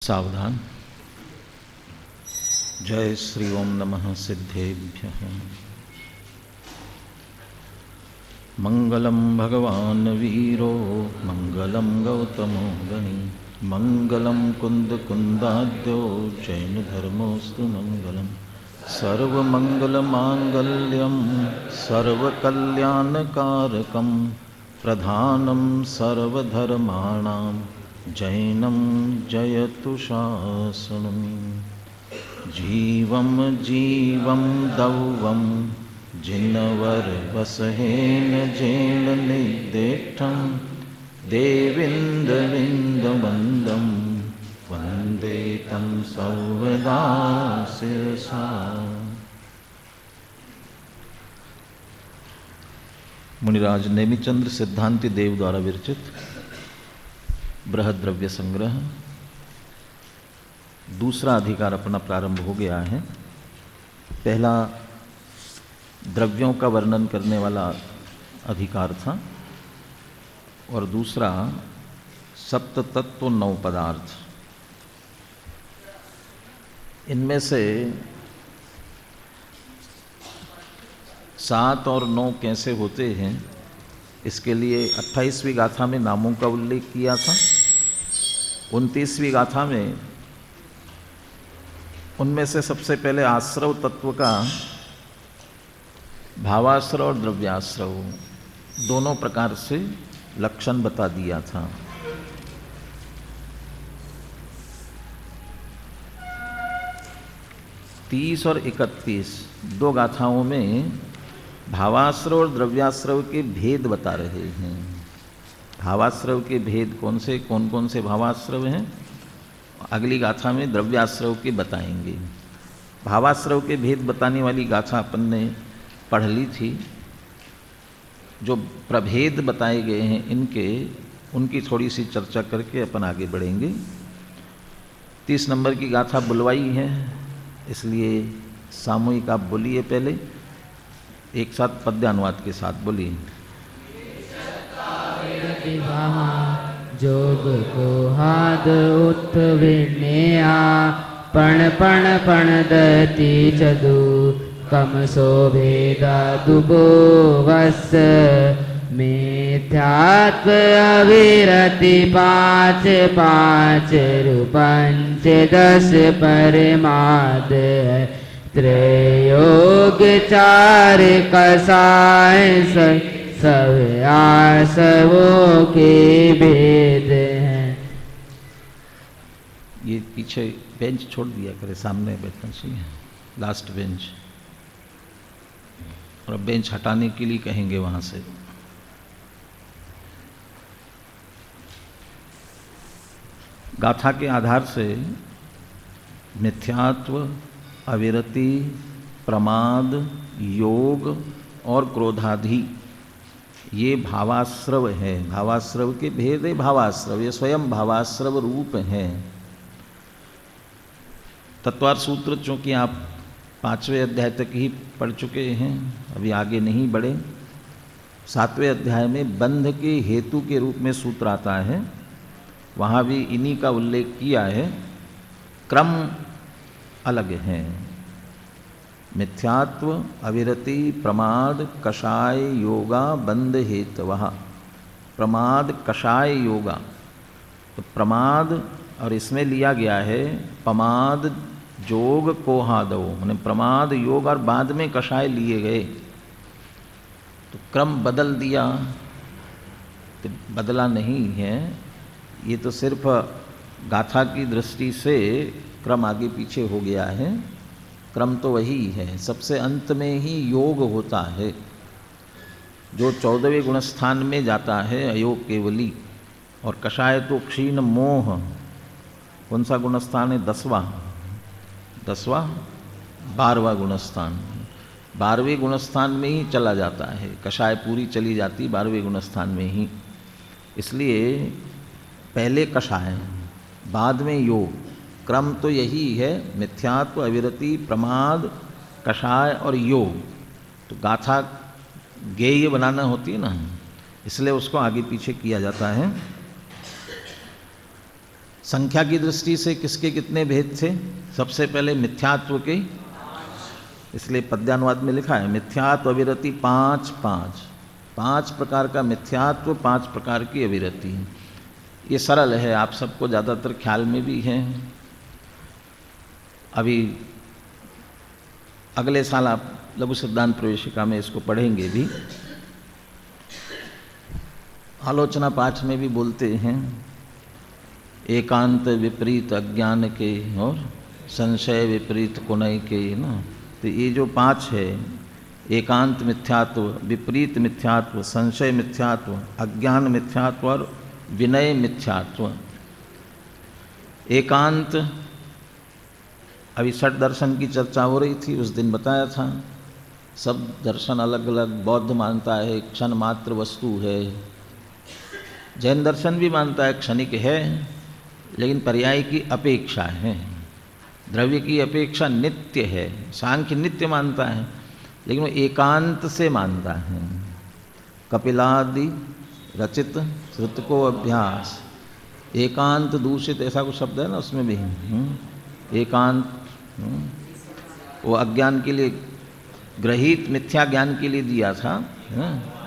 सावधान। जय श्री ओम नमः सिद्धेभ्यः। मंगलम भगवान वीरो मंगलम गौतमो गणि मंगलम कुंद कुंदाद्यो जैन धर्मोस्तु मंगलम सर्वमंगल मांगल्यम सर्वकल्याणकारकम प्रधानम सर्वधर्माणां जैनम जयतु शासनम्। जीवम जीवम दौवम जिनवर बसहेन जैन निर्देठम देविंदविंदवंदम वंदे तं सर्वदा शिरसा। मुनिराज नेमिचंद्र सिद्धांति देव द्वारा विरचित बृहद्रव्य संग्रह दूसरा अधिकार अपना प्रारंभ हो गया है। पहला द्रव्यों का वर्णन करने वाला अधिकार था और दूसरा सप्त तत्व नौ पदार्थ। इनमें से 7 और 9 कैसे होते हैं, इसके लिए 28वीं गाथा में नामों का उल्लेख किया था। 29वीं गाथा में उनमें से सबसे पहले आश्रव तत्व का भावाश्रव और द्रव्याश्रव दोनों प्रकार से लक्षण बता दिया था। तीस और 31 दो गाथाओं में भावाश्रव और द्रव्याश्रव के भेद बता रहे हैं। भावाश्रव के भेद कौन कौन से भावाश्रव हैं, अगली गाथा में द्रव्याश्रव के बताएंगे। भावाश्रव के भेद बताने वाली गाथा अपन ने पढ़ ली थी। जो प्रभेद बताए गए हैं उनकी थोड़ी सी चर्चा करके अपन आगे बढ़ेंगे। 30 नंबर की गाथा बुलवाई है, इसलिए सामूहिक आप बोलिए, पहले एक साथ पद्यानुवाद के साथ बोलिए। जोग को हाद उत्विन्या पण पण पण दति चदु कम शोभेदा दुबो वस मिथ्यात्व अविरति 5 5 रूपंच 10 परमाद त्रयोग 4 कसाय सब आसवों के भेद हैं। ये पीछे बेंच छोड़ दिया करे, सामने बैठना चाहिए, लास्ट बेंच। और अब बेंच हटाने के लिए कहेंगे वहाँ से। गाथा के आधार से मिथ्यात्व, अविरति, प्रमाद, योग और क्रोधाधि ये भावाश्रव है। भावाश्रव के भेद है भावाश्रव, ये स्वयं भावाश्रव रूप है। तत्वार सूत्र चूँकि आप 5वें अध्याय तक ही पढ़ चुके हैं, अभी आगे नहीं बढ़े। 7वें अध्याय में बंध के हेतु के रूप में सूत्र आता है, वहाँ भी इन्हीं का उल्लेख किया है। क्रम अलग है। मिथ्यात्व, अविरति, प्रमाद, कषाय योगा, बंध हेतवः। प्रमाद, कषाय योगा, तो प्रमाद और इसमें लिया गया है पमाद जोग कोहादव, मैंने प्रमाद योग और बाद में कषाय लिए गए, तो क्रम बदल दिया, तो बदला नहीं है। ये तो सिर्फ गाथा की दृष्टि से क्रम आगे पीछे हो गया है। क्रम तो वही है। सबसे अंत में ही योग होता है, जो 14वें गुणस्थान में जाता है, अयोग केवली। और कषाय तो क्षीण मोह, कौन सा गुणस्थान है? 10वां 12वां गुणस्थान। 12वें गुणस्थान में ही चला जाता है, कषाय पूरी चली जाती 12वें गुणस्थान में ही। इसलिए पहले कषाय, बाद में योग। क्रम तो यही है, मिथ्यात्व, अविरति, प्रमाद, कषाय और योग। तो गाथा गेय बनाना होती है ना, इसलिए उसको आगे पीछे किया जाता है। संख्या की दृष्टि से किसके कितने भेद थे? सबसे पहले मिथ्यात्व के, इसलिए पद्यानुवाद में लिखा है मिथ्यात्व अविरति 5 प्रकार का मिथ्यात्व, 5 प्रकार की अविरति। ये सरल है, आप सबको ज़्यादातर ख्याल में भी है। अभी अगले साल आप लघु सिद्धांत प्रवेशिका में इसको पढ़ेंगे भी। आलोचना पाठ में भी बोलते हैं एकांत विपरीत अज्ञान के और संशय विपरीत कुनय के ना। तो ये जो 5 है, एकांत मिथ्यात्व, विपरीत मिथ्यात्व, संशय मिथ्यात्व, अज्ञान मिथ्यात्व और विनय मिथ्यात्व। एकांत, अभी 6 दर्शन की चर्चा हो रही थी, उस दिन बताया था सब दर्शन अलग अलग। बौद्ध मानता है क्षण मात्र वस्तु है, जैन दर्शन भी मानता है क्षणिक है लेकिन पर्याय की अपेक्षा है, द्रव्य की अपेक्षा नित्य है। सांख्य नित्य मानता है लेकिन वो एकांत से मानता है। कपिलादि रचित श्रुत को अभ्यास, एकांत दूषित, ऐसा कुछ शब्द है ना उसमें भी। एकांत वो अज्ञान के लिए ग्रहित मिथ्या ज्ञान के लिए दिया था।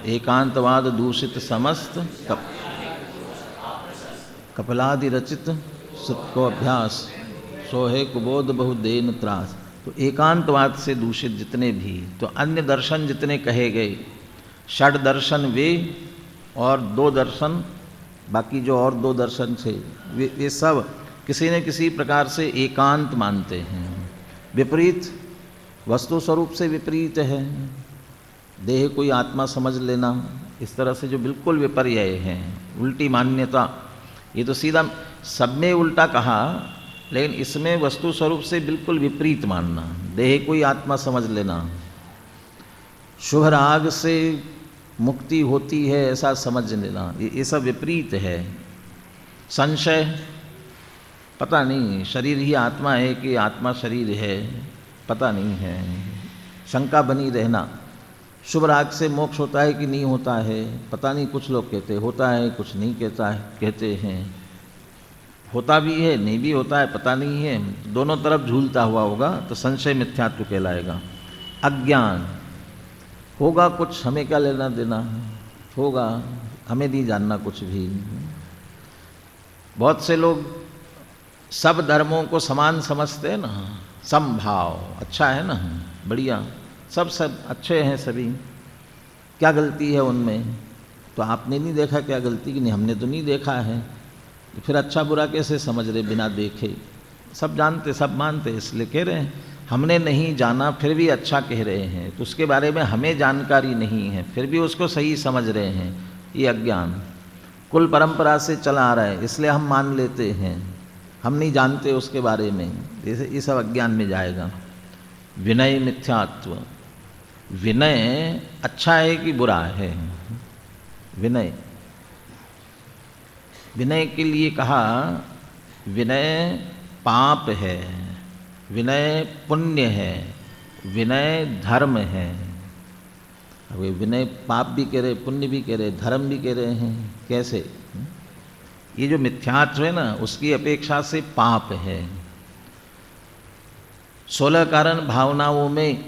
एकांतवाद दूषित समस्त कपिलादि रचित श्रुत को अभ्यास, सोहे कुबोध बहुदेन त्रास। तो एकांतवाद से दूषित जितने भी, तो अन्य दर्शन जितने कहे गए, 6 दर्शन वे और 2 दर्शन, बाकी जो और 2 दर्शन थे वे सब किसी न किसी प्रकार से एकांत मानते हैं। विपरीत, वस्तु स्वरूप से विपरीत है। देह कोई आत्मा समझ लेना, इस तरह से जो बिल्कुल विपर्य है, उल्टी मान्यता, ये तो सीधा सब में उल्टा कहा, लेकिन इसमें वस्तु स्वरूप से बिल्कुल विपरीत मानना। देह कोई आत्मा समझ लेना, शुभ राग से मुक्ति होती है ऐसा समझ लेना, ये सब विपरीत है। संशय, पता नहीं शरीर ही आत्मा है कि आत्मा शरीर है, पता नहीं है, शंका बनी रहना। शुभ राग से मोक्ष होता है कि नहीं होता है, पता नहीं, कुछ लोग कहते होता है, कुछ नहीं कहते हैं होता भी है, नहीं भी होता है, पता नहीं है, दोनों तरफ झूलता हुआ होगा, तो संशय मिथ्यात्व कहलाएगा। अज्ञान, होगा कुछ, हमें क्या लेना देना, होगा, हमें नहीं जानना कुछ भी। बहुत से लोग सब धर्मों को समान समझते हैं ना, समभाव, अच्छा है ना, बढ़िया, सब अच्छे हैं सभी, क्या गलती है उनमें? तो आपने नहीं देखा क्या गलती कि नहीं, हमने तो नहीं देखा है, तो फिर अच्छा बुरा कैसे समझ रहे बिना देखे? सब जानते, सब मानते, इसलिए कह रहे हैं। हमने नहीं जाना फिर भी अच्छा कह रहे हैं, तो उसके बारे में हमें जानकारी नहीं है फिर भी उसको सही समझ रहे हैं, ये अज्ञान। कुल परंपरा से चला आ रहा है इसलिए हम मान लेते हैं, हम नहीं जानते उसके बारे में, ये सब अज्ञान में जाएगा। विनय मिथ्यात्व, विनय अच्छा है कि बुरा है? विनय, विनय के लिए कहा विनय पाप है, विनय पुण्य है, विनय धर्म है। अब विनय पाप भी कह रहे, पुण्य भी कह रहे, धर्म भी कह रहे हैं, कैसे? ये जो मिथ्यात्व है ना, उसकी अपेक्षा से पाप है। 16 कारण भावनाओं में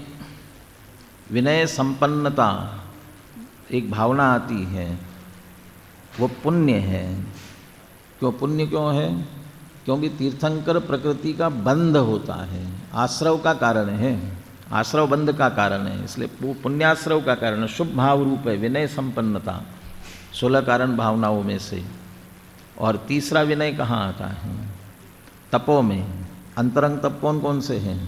विनय संपन्नता एक भावना आती है, वो पुण्य है। क्यों पुण्य क्यों है? क्योंकि तीर्थंकर प्रकृति का बंध होता है, आश्रव का कारण है, आश्रव बंध का कारण है, इसलिए वो पुण्याश्रव का कारण है, शुभ भाव रूप है विनय संपन्नता 16 कारण भावनाओं में से। और तीसरा विनय कहाँ आता है? तपों में। अंतरंग तप कौन कौन से हैं?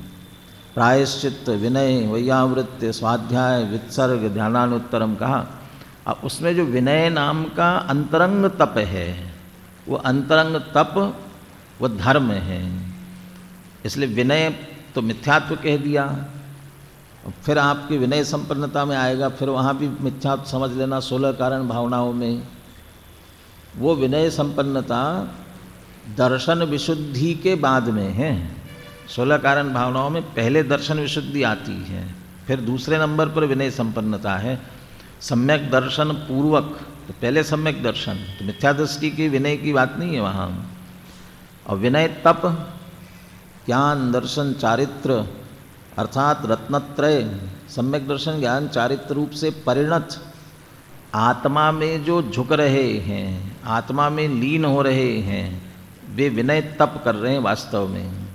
प्रायश्चित्त, विनय, वैयावृत्य, स्वाध्याय, वित्सर्ग, ध्यानानुत्तरम कहा। अब उसमें जो विनय नाम का अंतरंग तप है, वो अंतरंग तप वो धर्म है, इसलिए विनय तो मिथ्यात्व कह दिया। फिर आपकी विनय संपन्नता में आएगा, फिर वहाँ भी मिथ्यात्व समझ लेना 16 कारण भावनाओं में। वो विनय संपन्नता दर्शन विशुद्धि के बाद में है। 16 कारण भावनाओं में पहले दर्शन विशुद्धि आती है, फिर दूसरे नंबर पर विनय संपन्नता है। सम्यक दर्शन पूर्वक, तो पहले सम्यक दर्शन, तो मिथ्या दृष्टि की विनय की बात नहीं है वहाँ। और विनय तप ज्ञान दर्शन चारित्र अर्थात रत्नत्रय सम्यक दर्शन ज्ञान चारित्र रूप से परिणत आत्मा में जो झुक रहे हैं, आत्मा में लीन हो रहे हैं, वे विनय तप कर रहे हैं वास्तव में।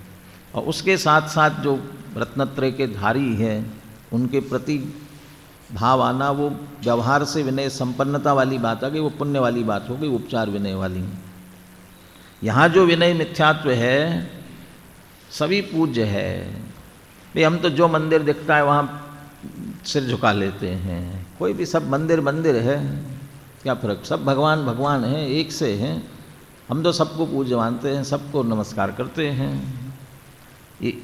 और उसके साथ साथ जो रत्नत्रय के धारी हैं उनके प्रति भाव आना, वो व्यवहार से विनय संपन्नता वाली बात आ गई, वो पुण्य वाली बात हो गई, उपचार विनय वाली। यहाँ जो विनय मिथ्यात्व है सभी पूज्य है। भाई हम तो जो मंदिर दिखता है वहाँ सिर झुका लेते हैं, कोई भी, सब मंदिर मंदिर है, क्या फर्क, सब भगवान भगवान हैं, एक से हैं। हम तो सबको पूज्य मानते हैं, सबको नमस्कार करते हैं। ये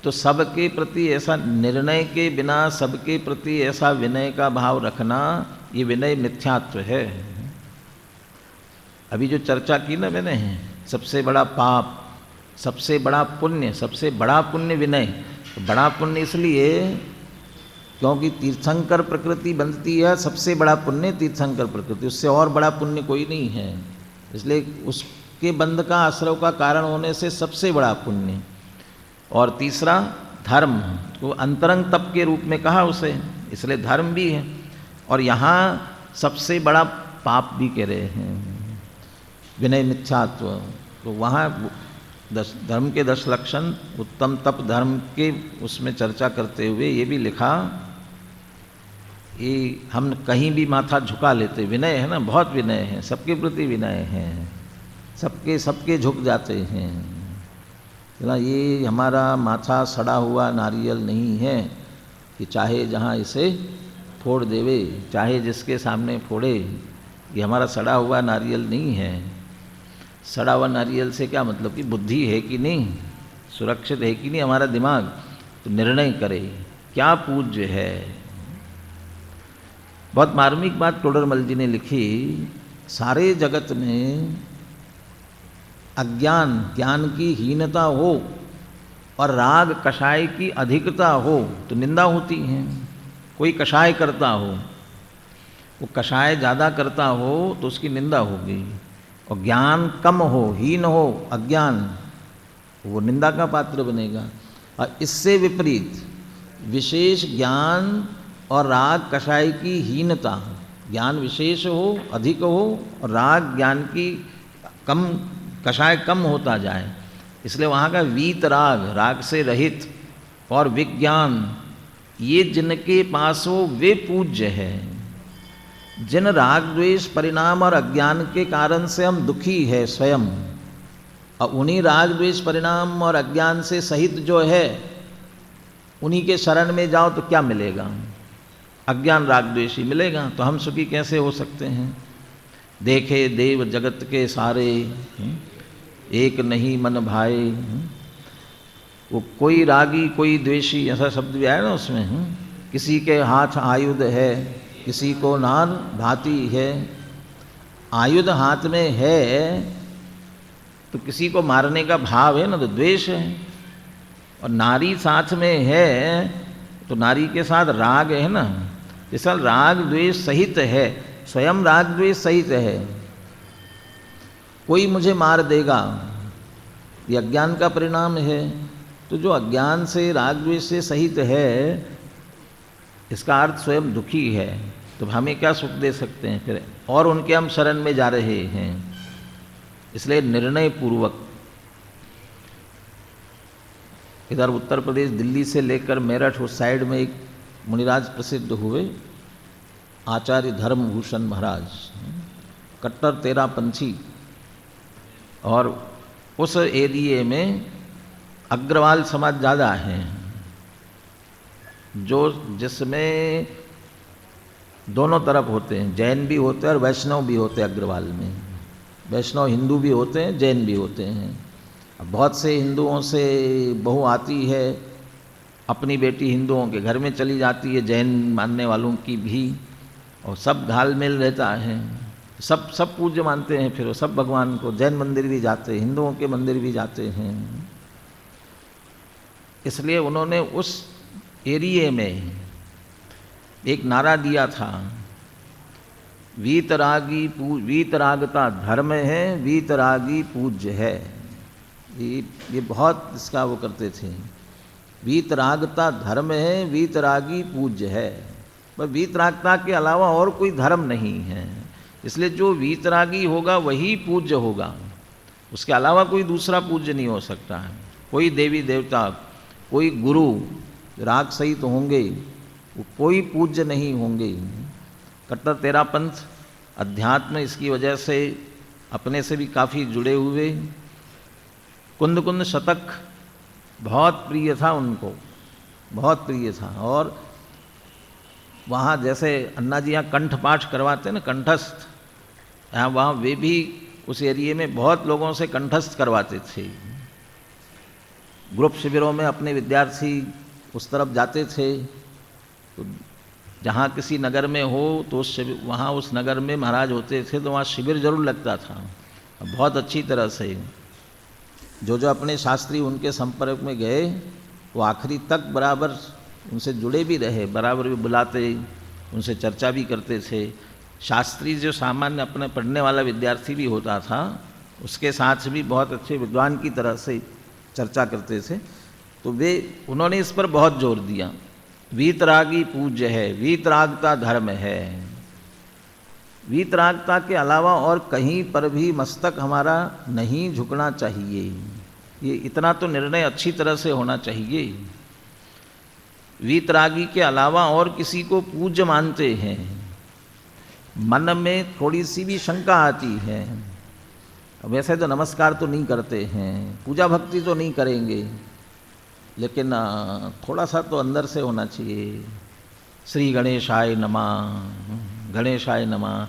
तो सबके प्रति ऐसा निर्णय के बिना सबके प्रति ऐसा विनय का भाव रखना, ये विनय मिथ्यात्व है। अभी जो चर्चा की ना मैंने, सबसे बड़ा पाप, सबसे बड़ा पुण्य, सबसे बड़ा पुण्य विनय। तो बड़ा पुण्य इसलिए क्योंकि तीर्थंकर प्रकृति बनती है, सबसे बड़ा पुण्य तीर्थंकर प्रकृति, उससे और बड़ा पुण्य कोई नहीं है। इसलिए उसके बंध का आश्रव का कारण होने से सबसे बड़ा पुण्य। और तीसरा धर्म, तो अंतरंग तप के रूप में कहा उसे, इसलिए धर्म भी है। और यहाँ सबसे बड़ा पाप भी कह रहे हैं विनय मिथ्यात्व। तो वहाँ धर्म के 10 लक्षण उत्तम तप धर्म के उसमें चर्चा करते हुए ये भी लिखा, ये हम कहीं भी माथा झुका लेते, विनय है ना, बहुत विनय है, सबके प्रति विनय है, सबके झुक जाते हैं ना। ये हमारा माथा सड़ा हुआ नारियल नहीं है कि चाहे जहाँ इसे फोड़ देवे, चाहे जिसके सामने फोड़े, ये हमारा सड़ा हुआ नारियल नहीं है। सड़ा हुआ नारियल से क्या मतलब कि बुद्धि है कि नहीं, सुरक्षित है कि नहीं हमारा दिमाग, तो निर्णय करे क्या पूज्य है। बहुत मार्मिक बात टोडरमल जी ने लिखी, सारे जगत में अज्ञान ज्ञान की हीनता हो और राग कषाय की अधिकता हो तो निंदा होती है। कोई कषाय करता हो, वो कषाय ज़्यादा करता हो तो उसकी निंदा होगी, और ज्ञान कम हो, हीन हो, अज्ञान, वो निंदा का पात्र बनेगा। और इससे विपरीत विशेष ज्ञान और राग कषाय की हीनता, ज्ञान विशेष हो, अधिक हो, और राग ज्ञान की कम, कषाय कम होता जाए, इसलिए वहाँ का वीत राग, राग से रहित, और विज्ञान, ये जिनके पास हो वे पूज्य है। जिन राग द्वेष परिणाम और अज्ञान के कारण से हम दुखी है स्वयं, और उन्हीं राग द्वेष परिणाम और अज्ञान से सहित जो है उन्हीं के शरण में जाओ तो क्या मिलेगा, अज्ञान राग द्वेष ही मिलेगा, तो हम सुखी कैसे हो सकते हैं। देखे देव जगत के सारे, एक नहीं मन भाए, वो कोई रागी कोई द्वेषी, ऐसा शब्द भी आया ना उसमें। किसी के हाथ आयुध है, किसी को नार भाती है। आयुध हाथ में है तो किसी को मारने का भाव है ना, तो द्वेष है। और नारी साथ में है तो नारी के साथ राग है ना, जैसा राग द्वेष सहित है, स्वयं राग द्वेष सहित है। कोई मुझे मार देगा, ये अज्ञान का परिणाम है। तो जो अज्ञान से राग द्वेष से सहित है, इसका अर्थ स्वयं दुखी है, तो हमें क्या सुख दे सकते हैं फिर, और उनके हम शरण में जा रहे हैं। इसलिए निर्णय पूर्वक, इधर उत्तर प्रदेश दिल्ली से लेकर मेरठ उस साइड में एक मुनिराज प्रसिद्ध हुए, आचार्य धर्मभूषण महाराज, कट्टर तेरापंथी, और उस एरिए में अग्रवाल समाज ज़्यादा है, जो जिसमें दोनों तरफ होते हैं, जैन भी होते हैं और वैष्णव भी होते हैं। अग्रवाल में वैष्णव हिंदू भी होते हैं, जैन भी होते हैं। अब बहुत से हिंदुओं से बहू आती है, अपनी बेटी हिंदुओं के घर में चली जाती है, जैन मानने वालों की भी, और सब घाल मेल रहता है, सब पूज्य मानते हैं, फिर वो सब भगवान को, जैन मंदिर भी जाते हैं, हिंदुओं के मंदिर भी जाते हैं। इसलिए उन्होंने उस एरिए में एक नारा दिया था, वीतरागता धर्म है, वीतरागी पूज्य है। ये बहुत इसका वो करते थे। वीतरागता धर्म है, वीतरागी पूज्य है। बस वीतरागता के अलावा और कोई धर्म नहीं है, इसलिए जो वीतरागी होगा वही पूज्य होगा, उसके अलावा कोई दूसरा पूज्य नहीं हो सकता है। कोई देवी देवता, कोई गुरु राग सहित होंगे, वो कोई पूज्य नहीं होंगे। कट्टर तेरापंथ अध्यात्म इसकी वजह से अपने से भी काफ़ी जुड़े हुए। कुंद कुंद शतक बहुत प्रिय था उनको, बहुत प्रिय था। और वहाँ जैसे अन्ना जी यहाँ कंठपाठ करवाते हैं ना, कंठस्थ, यहाँ वहाँ वे भी उस एरिए में बहुत लोगों से कंठस्थ करवाते थे। ग्रुप शिविरों में अपने विद्यार्थी उस तरफ जाते थे, तो जहाँ किसी नगर में हो तो उस शिविर, वहाँ उस नगर में महाराज होते थे तो वहाँ शिविर जरूर लगता था। बहुत अच्छी तरह से जो जो अपने शास्त्री उनके संपर्क में गए वो आखिरी तक बराबर उनसे जुड़े भी रहे, बराबर भी बुलाते, उनसे चर्चा भी करते थे। शास्त्री जो सामान्य अपने पढ़ने वाला विद्यार्थी भी होता था, उसके साथ भी बहुत अच्छे विद्वान की तरह से चर्चा करते थे। तो वे उन्होंने इस पर बहुत जोर दिया, वीतरागी पूज्य है, वीतरागता धर्म है। वीतरागता के अलावा और कहीं पर भी मस्तक हमारा नहीं झुकना चाहिए, ये इतना तो निर्णय अच्छी तरह से होना चाहिए। वीतरागी के अलावा और किसी को पूज्य मानते हैं, मन में थोड़ी सी भी शंका आती है। वैसे तो नमस्कार तो नहीं करते हैं, पूजा भक्ति तो नहीं करेंगे, लेकिन थोड़ा सा तो अंदर से होना चाहिए। श्री गणेशाय नमः, गणेशाय नमः।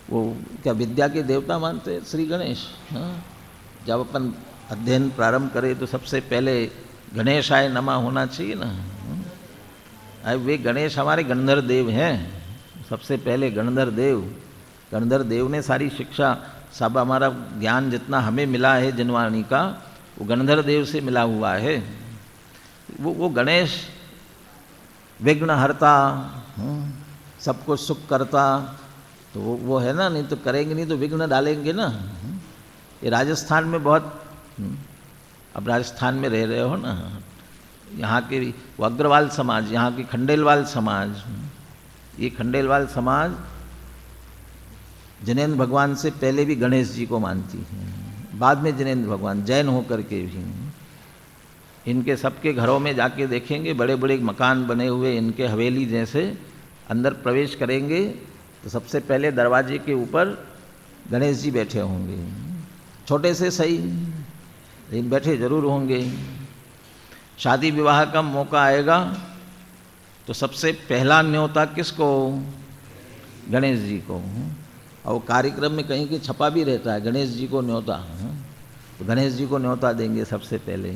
वो क्या विद्या के देवता मानते हैं श्री गणेश? हाँ, जब अपन अध्ययन प्रारंभ करें तो सबसे पहले गणेशाय नमः होना चाहिए ना। वे गणेश हमारे गणधर देव हैं, सबसे पहले गणधर देव। गणधर देव ने सारी शिक्षा, सब हमारा ज्ञान जितना हमें मिला है जिनवाणी का, वो गणधर देव से मिला हुआ है। वो गणेश विघ्नहर्ता, सबको सुख करता, तो वो है ना। नहीं तो करेंगे नहीं तो विघ्न डालेंगे ना। ये राजस्थान में बहुत, अब राजस्थान में रह रहे हो ना, यहाँ के वो अग्रवाल समाज, यहाँ की खंडेलवाल समाज, ये खंडेलवाल समाज जिनेन्द्र भगवान से पहले भी गणेश जी को मानती है, बाद में जिनेन्द्र भगवान, जैन होकर के भी। इनके सबके घरों में जाके देखेंगे, बड़े बड़े मकान बने हुए इनके हवेली जैसे। अंदर प्रवेश करेंगे तो सबसे पहले दरवाजे के ऊपर गणेश जी बैठे होंगे, छोटे से सही लेकिन बैठे जरूर होंगे। शादी विवाह का मौका आएगा तो सबसे पहला न्योता किसको? गणेश जी को। और कार्यक्रम में कहीं कि छपा भी रहता है गणेश जी को न्योता, तो गणेश जी को न्योता देंगे सबसे पहले।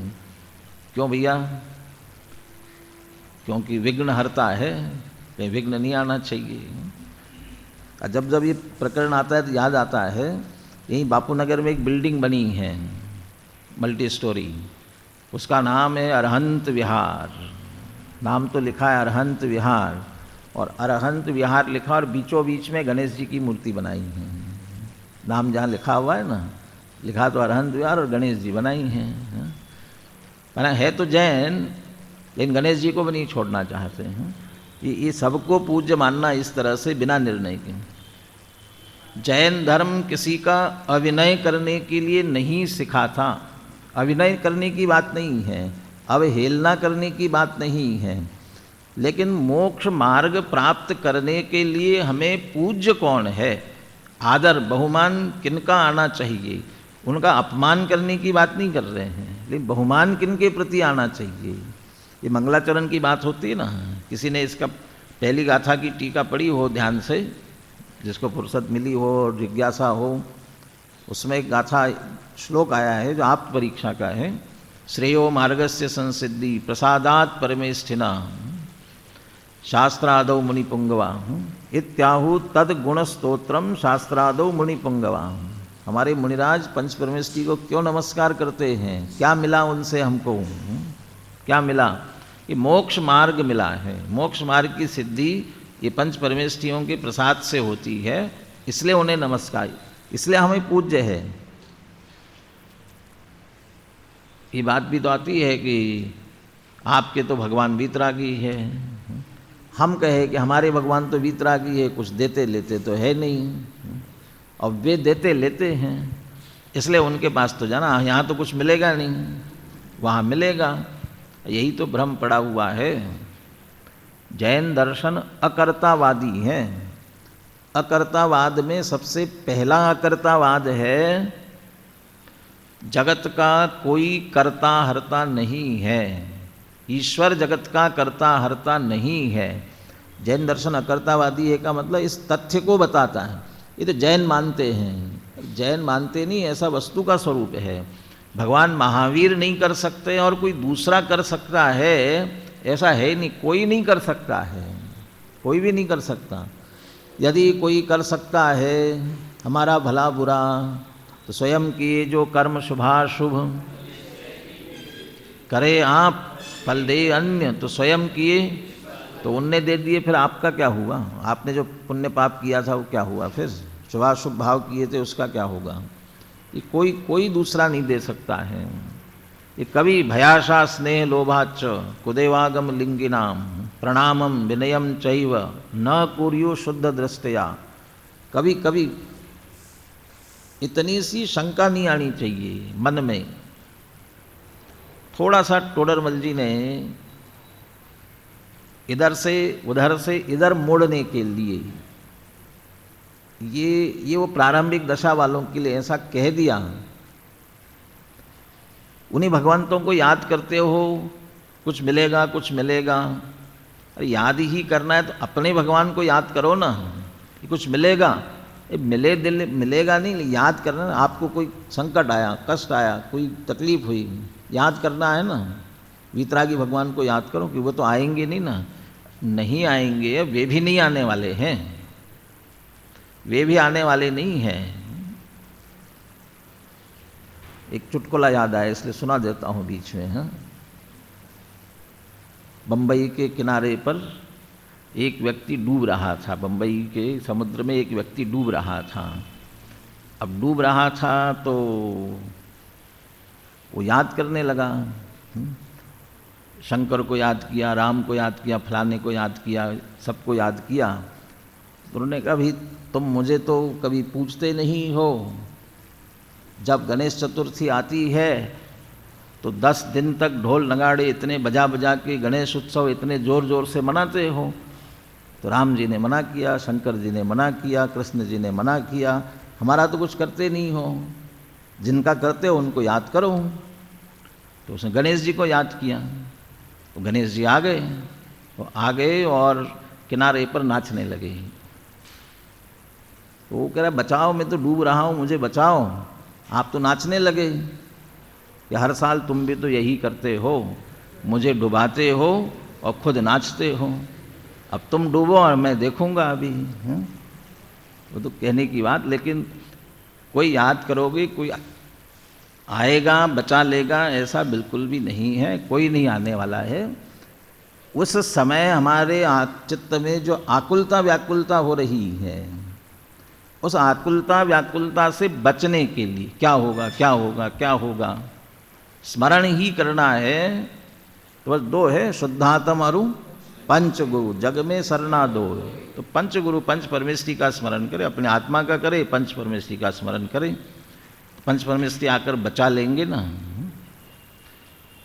क्यों भैया? क्योंकि विघ्न हरता है, कहीं विघ्न नहीं आना चाहिए। जब जब ये प्रकरण आता है तो याद आता है, यहीं बापू नगर में एक बिल्डिंग बनी है मल्टी स्टोरी, उसका नाम है अरहंत विहार। नाम तो लिखा है अरहंत विहार, और अरहंत विहार लिखा और बीचों बीच में गणेश जी की मूर्ति बनाई है। नाम जहाँ लिखा हुआ है ना, लिखा तो अरहंत विहार और गणेश जी बनाई हैं। माना है तो जैन, लेकिन गणेश जी को भी नहीं छोड़ना चाहते हैं। ये सबको पूज्य मानना इस तरह से बिना निर्णय के। जैन धर्म किसी का अविनय करने के लिए नहीं सिखाता। अविनय करने की बात नहीं है, अवहेलना करने की बात नहीं है, लेकिन मोक्ष मार्ग प्राप्त करने के लिए हमें पूज्य कौन है, आदर बहुमान किनका आना चाहिए, उनका अपमान करने की बात नहीं कर रहे हैं, लेकिन बहुमान किनके प्रति आना चाहिए। ये मंगलाचरण की बात होती है ना। किसी ने इसका पहली गाथा की टीका पढ़ी हो ध्यान से, जिसको फुर्सत मिली हो और जिज्ञासा हो, उसमें एक गाथा श्लोक आया है जो आप परीक्षा का है। श्रेयो मार्गस्य संसिद्धि प्रसादात परमेष्ठिना शास्त्रादौ मुनिपुंगवा इत्याहु तद गुण स्तोत्रम शास्त्रादौ मुनिपुंगवा। हमारे मुनिराज पंच परमेष्ठी को क्यों नमस्कार करते हैं? क्या मिला उनसे हमको? क्या मिला? ये मोक्ष मार्ग मिला है। मोक्ष मार्ग की सिद्धि ये पंच परमेष्ठियों के प्रसाद से होती है, इसलिए उन्हें नमस्कार, इसलिए हमें पूज्य है। ये बात भी तो आती है कि आपके तो भगवान वीतरागी है, हम कहे कि हमारे भगवान तो वीतरागी है, कुछ देते लेते तो है नहीं, और वे देते लेते हैं, इसलिए उनके पास तो जाना, यहाँ तो कुछ मिलेगा नहीं, वहाँ मिलेगा। यही तो भ्रम पड़ा हुआ है। जैन दर्शन अकर्तावादी है। अकर्तावाद में सबसे पहला अकर्तावाद है, जगत का कोई कर्ता हर्ता नहीं है, ईश्वर जगत का कर्ता हर्ता नहीं है। जैन दर्शन अकर्तावादी है का मतलब इस तथ्य को बताता है। ये तो जैन मानते हैं, जैन मानते नहीं, ऐसा वस्तु का स्वरूप है। भगवान महावीर नहीं कर सकते और कोई दूसरा कर सकता है, ऐसा है नहीं, कोई नहीं कर सकता है, कोई भी नहीं कर सकता। यदि कोई कर सकता है हमारा भला बुरा, तो स्वयं किए जो कर्म शुभाशुभ, करे आप फल दे अन्य, तो स्वयं किए तो उनने दे दिए, फिर आपका क्या हुआ? आपने जो पुण्य पाप किया था वो क्या हुआ? फिर शुभाशुभ भाव किए थे उसका क्या होगा? ये कोई दूसरा नहीं दे सकता है। ये कवि भयाशा स्नेह लोभाच कुदेवागम लिंगिनाम प्रणामम विनयम चैव न कुर्यो शुद्ध दृष्टया। कभी इतनी सी शंका नहीं आनी चाहिए मन में। थोड़ा सा टोडरमल जी ने इधर से उधर से इधर मोड़ने के लिए ये वो प्रारंभिक दशा वालों के लिए ऐसा कह दिया। उन्हीं भगवंतों को याद करते हो, कुछ मिलेगा कुछ मिलेगा। अरे याद ही करना है तो अपने भगवान को याद करो ना, कि कुछ मिलेगा। मिलेगा नहीं, याद करना। आपको कोई संकट आया, कष्ट आया, कोई तकलीफ हुई, याद करना है ना। वीतरागी भगवान को याद करो कि वो तो आएंगे नहीं ना, नहीं आएंगे, वे भी नहीं आने वाले हैं, वे भी आने वाले नहीं हैं। एक चुटकुला याद आया इसलिए सुना देता हूँ बीच में। हाँ, बंबई के किनारे पर एक व्यक्ति डूब रहा था। बंबई के समुद्र में एक व्यक्ति डूब रहा था। अब डूब रहा था तो वो याद करने लगा, शंकर को याद किया, राम को याद किया, फलाने को याद किया, सबको याद किया। तो उन्होंने कहा भाई तुम मुझे तो कभी पूछते नहीं हो, जब गणेश चतुर्थी आती है तो 10 दिन तक ढोल नगाड़े इतने बजा बजा के गणेश उत्सव इतने ज़ोर ज़ोर से मनाते हो। तो राम जी ने मना किया, शंकर जी ने मना किया, कृष्ण जी ने मना किया, हमारा तो कुछ करते नहीं हो, जिनका करते हो उनको याद करो। तो उसने गणेश जी को याद किया, तो गणेश जी आ गए। तो आ गए और किनारे पर नाचने लगे। तो वो कह रहा बचाओ, मैं तो डूब रहा हूँ, मुझे बचाओ। आप तो नाचने लगे कि हर साल तुम भी तो यही करते हो, मुझे डुबाते हो और खुद नाचते हो। अब तुम डूबो और मैं देखूंगा अभी। वो तो कहने की बात, लेकिन कोई याद करोगे, कोई आएगा बचा लेगा, ऐसा बिल्कुल भी नहीं है, कोई नहीं आने वाला है। उस समय हमारे चित्त में जो आकुलता व्याकुलता हो रही है, उस आकुलता व्याकुलता से बचने के लिए क्या होगा क्या होगा क्या होगा, स्मरण ही करना है। तो बस 2 है, शुद्धात्म और पंचगुरु, जग में सरना 2। तो पंचगुरु पंच परमेष्टि का स्मरण करे, अपने आत्मा का करे, पंच परमेष्टि का स्मरण करे। पंच परमेष्टि आकर बचा लेंगे ना,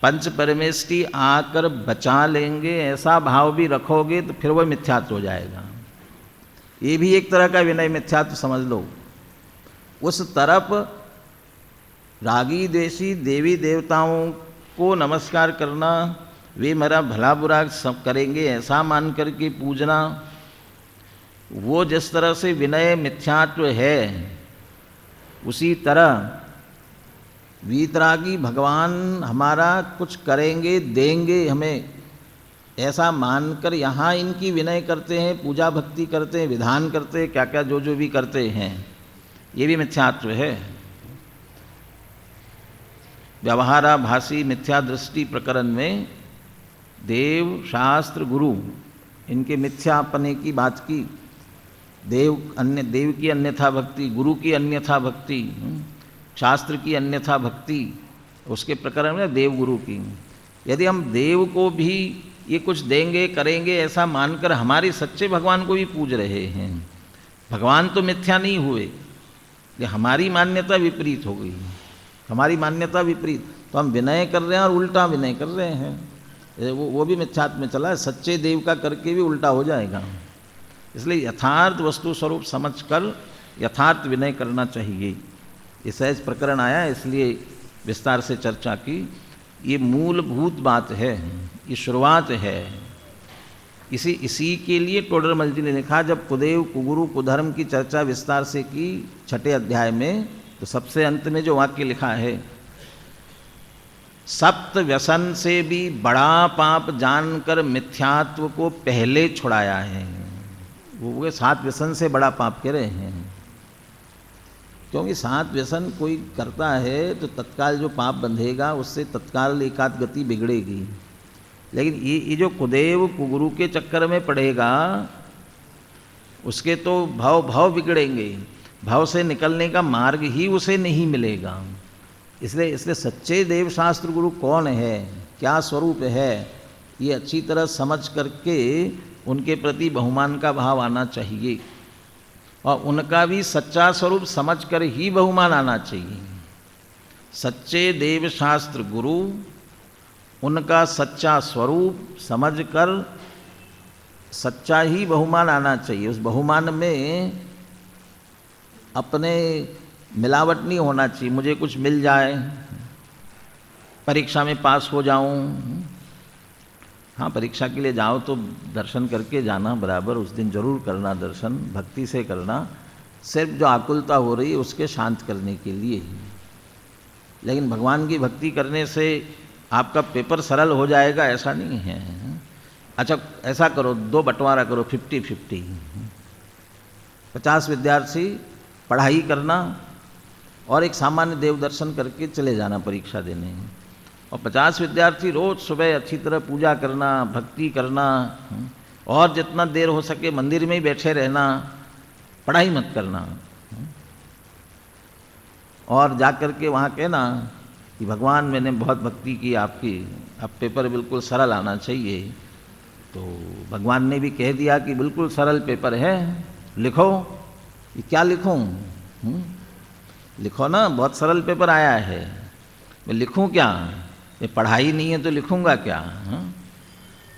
पंच परमेष्टि आकर बचा लेंगे, ऐसा भाव भी रखोगे तो फिर वह मिथ्यात्व हो जाएगा। ये भी एक तरह का विनय मिथ्यात्व समझ लो। उस तरफ रागी द्वेषी देवी देवताओं को नमस्कार करना, वे मेरा भला बुरा सब करेंगे ऐसा मान करके पूजना, वो जिस तरह से विनय मिथ्यात्व है, उसी तरह वीतरागी भगवान हमारा कुछ करेंगे देंगे हमें, ऐसा मानकर यहाँ इनकी विनय करते हैं, पूजा भक्ति करते हैं, विधान करते हैं, क्या क्या जो जो भी करते हैं, ये भी मिथ्यात्व है। व्यवहाराभासी मिथ्या दृष्टि प्रकरण में देव शास्त्र गुरु इनके मिथ्यापने की बात की। देव की अन्यथा भक्ति, गुरु की अन्यथा भक्ति, शास्त्र की अन्यथा भक्ति, उसके प्रकरण में देवगुरु की। यदि हम देव को भी ये कुछ देंगे करेंगे ऐसा मानकर हमारे सच्चे भगवान को भी पूज रहे हैं, भगवान तो मिथ्या नहीं हुए, ये हमारी मान्यता विपरीत हो गई, हमारी मान्यता विपरीत, तो हम विनय कर रहे हैं और उल्टा विनय कर रहे हैं, वो भी मिथ्यात्व में चला है, सच्चे देव का करके भी उल्टा हो जाएगा। इसलिए यथार्थ वस्तु स्वरूप समझकर यथार्थ विनय करना चाहिए। ये सहज प्रकरण आया इसलिए विस्तार से चर्चा की। ये मूलभूत बात है, ये शुरुआत है। इसी के लिए टोडरमल जी ने लिखा, जब कुदेव कुगुरु कुधर्म की चर्चा विस्तार से की 6ठे अध्याय में, तो सबसे अंत में जो वाक्य लिखा है, सप्त व्यसन से भी बड़ा पाप जानकर मिथ्यात्व को पहले छुड़ाया है। वो 7 व्यसन से बड़ा पाप कह रहे हैं, क्योंकि 7 व्यसन कोई करता है तो तत्काल जो पाप बंधेगा उससे तत्काल एकाध गति बिगड़ेगी। लेकिन ये जो कुदेव कुगुरु के चक्कर में पड़ेगा उसके तो भाव बिगड़ेंगे, भाव से निकलने का मार्ग ही उसे नहीं मिलेगा। इसलिए सच्चे देव शास्त्र गुरु कौन है, क्या स्वरूप है, ये अच्छी तरह समझ करके उनके प्रति बहुमान का भाव आना चाहिए, और उनका भी सच्चा स्वरूप समझकर ही बहुमान आना चाहिए। सच्चे देव शास्त्र गुरु उनका सच्चा स्वरूप समझकर सच्चा ही बहुमान आना चाहिए। उस बहुमान में अपने मिलावट नहीं होना चाहिए, मुझे कुछ मिल जाए, परीक्षा में पास हो जाऊं। हाँ, परीक्षा के लिए जाओ तो दर्शन करके जाना, बराबर उस दिन जरूर करना दर्शन, भक्ति से करना, सिर्फ जो आकुलता हो रही है उसके शांत करने के लिए ही। लेकिन भगवान की भक्ति करने से आपका पेपर सरल हो जाएगा ऐसा नहीं है। अच्छा, ऐसा करो, 2 बंटवारा करो, 50-50, 50 विद्यार्थी पढ़ाई करना और एक सामान्य देव दर्शन करके चले जाना परीक्षा देने, और 50 विद्यार्थी रोज सुबह अच्छी तरह पूजा करना, भक्ति करना, और जितना देर हो सके मंदिर में ही बैठे रहना, पढ़ाई मत करना। और जा कर के वहाँ कहना कि भगवान मैंने बहुत भक्ति की आपकी, अब पेपर बिल्कुल सरल आना चाहिए। तो भगवान ने भी कह दिया कि बिल्कुल सरल पेपर है, लिखो। ये क्या लिखूं? लिखो ना, बहुत सरल पेपर आया है। मैं लिखूं क्या? ये पढ़ाई नहीं है तो लिखूंगा क्या?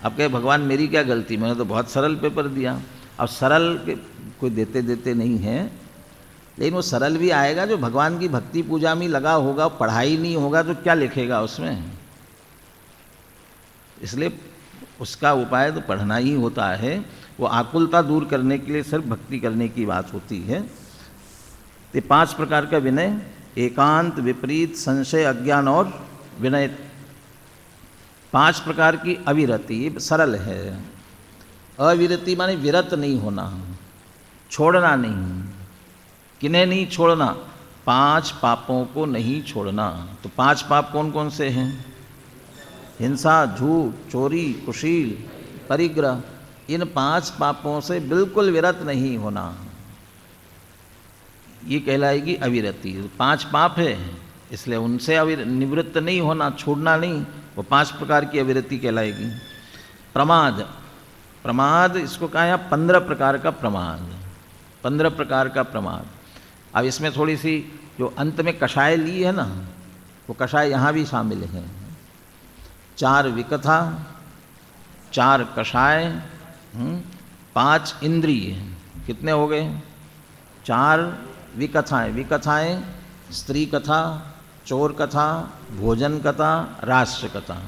अब कहे भगवान मेरी क्या गलती, मैंने तो बहुत सरल पेपर दिया। अब सरल कोई देते नहीं है, लेकिन वो सरल भी आएगा जो भगवान की भक्ति पूजा में लगा होगा, पढ़ाई नहीं होगा तो क्या लिखेगा उसमें। इसलिए उसका उपाय तो पढ़ना ही होता है। वो आकुलता दूर करने के लिए सिर्फ भक्ति करने की बात होती है। तो 5 प्रकार का विनय, एकांत, विपरीत, संशय, अज्ञान और विनय। 5 प्रकार की अविरति, ये सरल है। अविरति माने विरत नहीं होना, छोड़ना नहीं। किन्हें नहीं छोड़ना? 5 पापों को नहीं छोड़ना। तो 5 पाप कौन कौन से हैं? हिंसा, झूठ, चोरी, कुशील, परिग्रह। इन 5 पापों से बिल्कुल विरत नहीं होना, ये कहलाएगी अविरति। 5 पाप है इसलिए उनसे निवृत्त नहीं होना, छोड़ना नहीं, वो 5 प्रकार की अविरति कहलाएगी। प्रमाद इसको कहा है 15 प्रकार का प्रमाद, 15 प्रकार का प्रमाद। अब इसमें थोड़ी सी जो अंत में कषाय ली है ना, वो कषाय यहाँ भी शामिल है। 4 विकथा, 4 कषाय, 5 इंद्रिय, कितने हो गए? 4 विकथाएं। विकथाएं स्त्री कथा, चोर कथा, भोजन कथा, राष्ट्र कथा,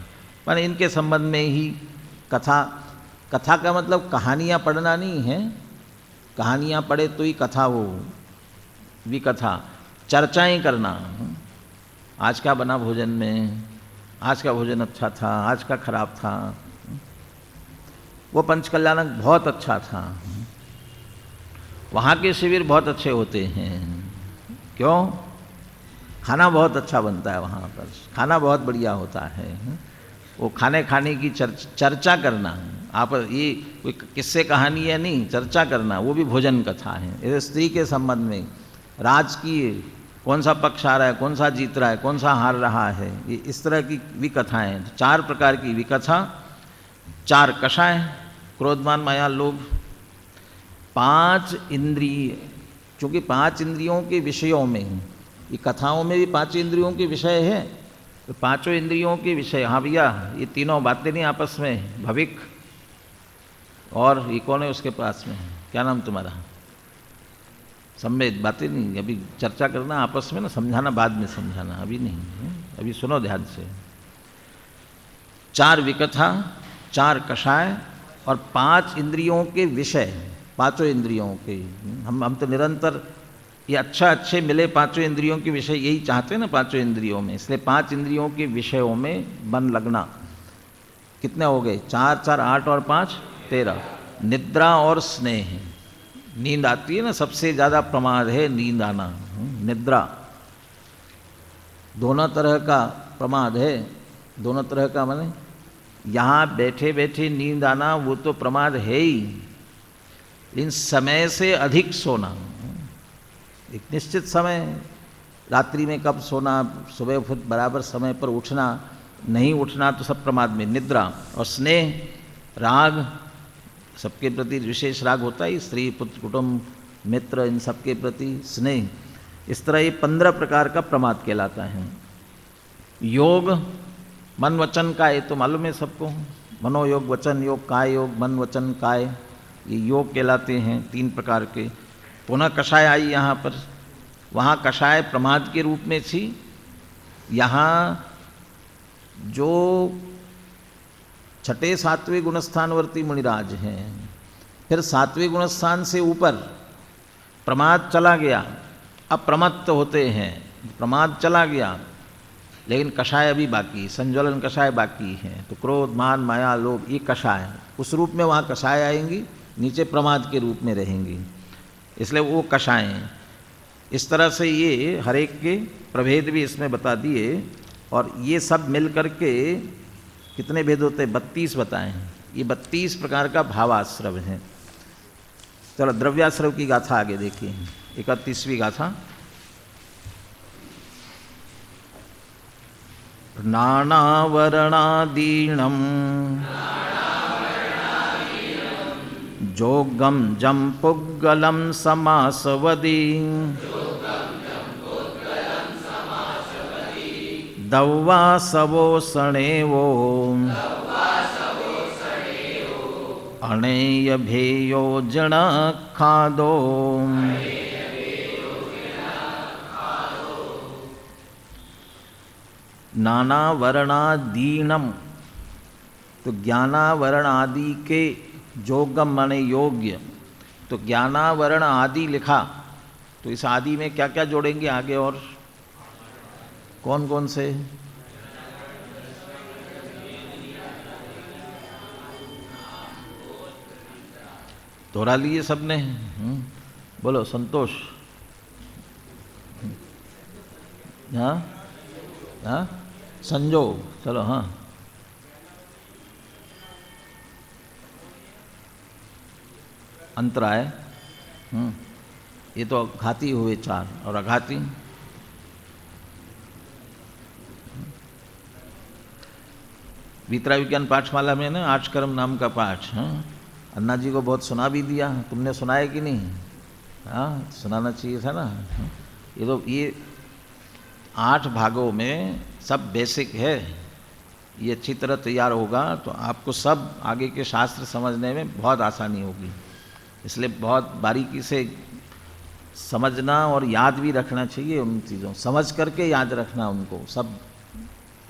माने इनके संबंध में ही कथा। कथा का मतलब कहानियाँ पढ़ना नहीं है, कहानियाँ पढ़े तो ही कथा हो। विकथा चर्चाएं करना, आज क्या बना भोजन में, आज का भोजन अच्छा था, आज का खराब था, वो पंचकल्याणक बहुत अच्छा था, वहाँ के शिविर बहुत अच्छे होते हैं। क्यों? खाना बहुत अच्छा बनता है वहाँ पर, खाना बहुत बढ़िया होता है। वो खाने की चर्चा करना, आप ये कोई किस्से कहानी है नहीं, चर्चा करना, वो भी भोजन कथा है। स्त्री के संबंध में, राजकीय कौन सा पक्ष आ रहा है, कौन सा जीत रहा है, कौन सा हार रहा है, ये इस तरह की विकथाएँ। 4 प्रकार की विकथा, 4 कषाय, क्रोधमान माया लोभ। 5 इंद्रिय, क्योंकि 5 इंद्रियों के विषयों में, ये कथाओं में भी 5 इंद्रियों के विषय है, तो 5 इंद्रियों के विषय। हाँ भैया, ये तीनों बातें नहीं आपस में, भविक और ये कौन है उसके पास में, क्या नाम तुम्हारा, संवेद, बातें नहीं अभी चर्चा करना आपस में ना, समझाना बाद में समझाना, अभी नहीं, अभी सुनो ध्यान से। 4 विकथा, 4 कषाय और 5 इंद्रियों के विषय, 5 इंद्रियों के। हम तो निरंतर ये अच्छे मिले 5 इंद्रियों के विषय, यही चाहते हैं ना 5 इंद्रियों में, इसलिए 5 इंद्रियों के विषयों में मन लगना। कितने हो गए, 4 4 8 और 5 13। निद्रा और स्नेह, नींद आती है ना, सबसे ज़्यादा प्रमाद है नींद आना, निद्रा। दोनों तरह का प्रमाद है, दोनों तरह का माने यहाँ बैठे बैठे नींद आना वो तो प्रमाद है ही, लेकिन समय से अधिक सोना, एक निश्चित समय, रात्रि में कब सोना, सुबह फिर बराबर समय पर उठना, नहीं उठना तो सब प्रमाद में। निद्रा और स्नेह, राग, सबके प्रति विशेष राग होता है, स्त्री पुत्र कुटुंब मित्र इन सबके प्रति स्नेह। इस तरह ये 15 प्रकार का प्रमाद कहलाता है। योग, मन वचन काय, तो मालूम है सबको, मनोयोग, वचन योग, काय योग, मन वचन काय, ये योग कहलाते हैं 3 प्रकार के। पुनः कषाय आई यहाँ पर, वहाँ कषाय प्रमाद के रूप में थी, यहाँ जो 6ठे 7वें गुणस्थानवर्ती मुनिराज हैं, फिर 7वें गुणस्थान से ऊपर प्रमाद चला गया, अब प्रमत्त होते हैं, प्रमाद चला गया, लेकिन कषाय अभी बाकी, संज्वलन कषाय बाकी है। तो क्रोध मान माया लोभ ये कषाय, उस रूप में वहाँ कषाय आएंगी, नीचे प्रमाद के रूप में रहेंगी, इसलिए वो कषाय हैं। इस तरह से ये हर एक के प्रभेद भी इसमें बता दिए, और ये सब मिल कर के कितने भेद होते हैं, 32 बताए हैं। ये 32 प्रकार का भावाश्रव है। चलो द्रव्याश्रव की गाथा आगे देखिए, 31वीं गाथा। नानावर्णादीणं जोगं जं पुग्गलं समासवदी दौवासवोसणेवो अणेयभेयो जणखादो। नाना वर्णादीनम, तो ज्ञानावरण आदि के जोगम माने योग्य, तो ज्ञानावरण आदि लिखा, तो इस आदि में क्या क्या जोड़ेंगे आगे, और कौन कौन से, दोहरा लिए सबने, बोलो संतोष। हाँ हाँ संजोग, चलो हाँ। अंतराय, ये तो घाती हुए 4, और अघाती, वितरा विज्ञान पाठमाला में ना 8 कर्म नाम का पाठ, हाँ अन्ना जी को बहुत सुना भी दिया, तुमने सुनाया कि नहीं, हाँ सुनाना चाहिए था ना। ये तो ये 8 भागों में सब बेसिक है, ये अच्छी तरह तैयार होगा तो आपको सब आगे के शास्त्र समझने में बहुत आसानी होगी। इसलिए बहुत बारीकी से समझना और याद भी रखना चाहिए, उन चीज़ों समझ करके याद रखना उनको सब,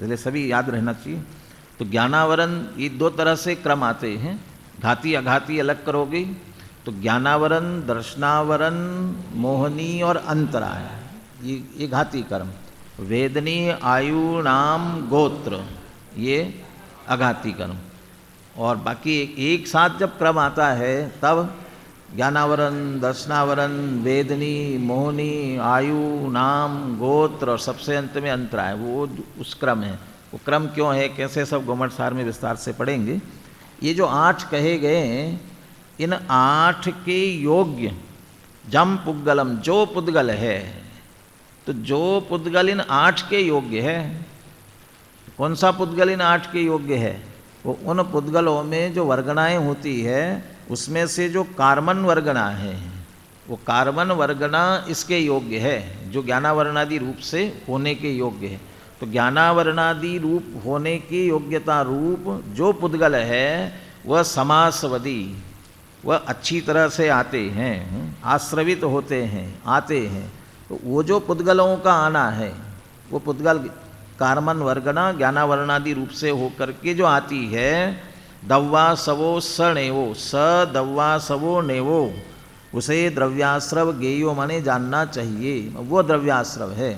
इसलिए सभी याद रहना चाहिए। तो ज्ञानावरण ये 2 तरह से क्रम आते हैं, घाती अघाती अलग करोगे तो ज्ञानावरण, दर्शनावरण, मोहनी और अंतराय, ये घाती कर्म। वेदनी, आयु, नाम, गोत्र, ये अघाती कर्म। और बाकी एक साथ जब क्रम आता है तब ज्ञानावरण, दर्शनावरण, वेदनी, मोहनी, आयु, नाम, गोत्र और सबसे अंत में अंतराय, वो उस क्रम है। वो क्रम क्यों है, कैसे, सब गोमठसार में विस्तार से पढ़ेंगे। ये जो 8 कहे गए, इन 8 के योग्य जम पुद्गलम, जो पुद्गल है, तो जो पुद्गल इन 8 के योग्य है, कौन सा पुद्गल इन 8 के योग्य है? वो उन पुद्गलों में जो वर्गणाएं होती है उसमें से जो कार्मन वर्गणा है, वो कार्मन वर्गणा इसके योग्य है, जो ज्ञानावरणादि रूप से होने के योग्य है। तो ज्ञानावरणादि रूप होने की योग्यता रूप जो पुद्गल है वह समासवदी, वह अच्छी तरह से आते हैं, आश्रवित होते हैं, आते हैं। तो वो जो पुद्गलों का आना है, वो पुद्गल कार्मन वर्गणा ज्ञानावरणादि रूप से होकर के जो आती है, दव्वा सवो स नेवो, स दव्वा सवो नेवो, उसे द्रव्याश्रव गेयो माने जानना चाहिए, वो द्रव्याश्रव है।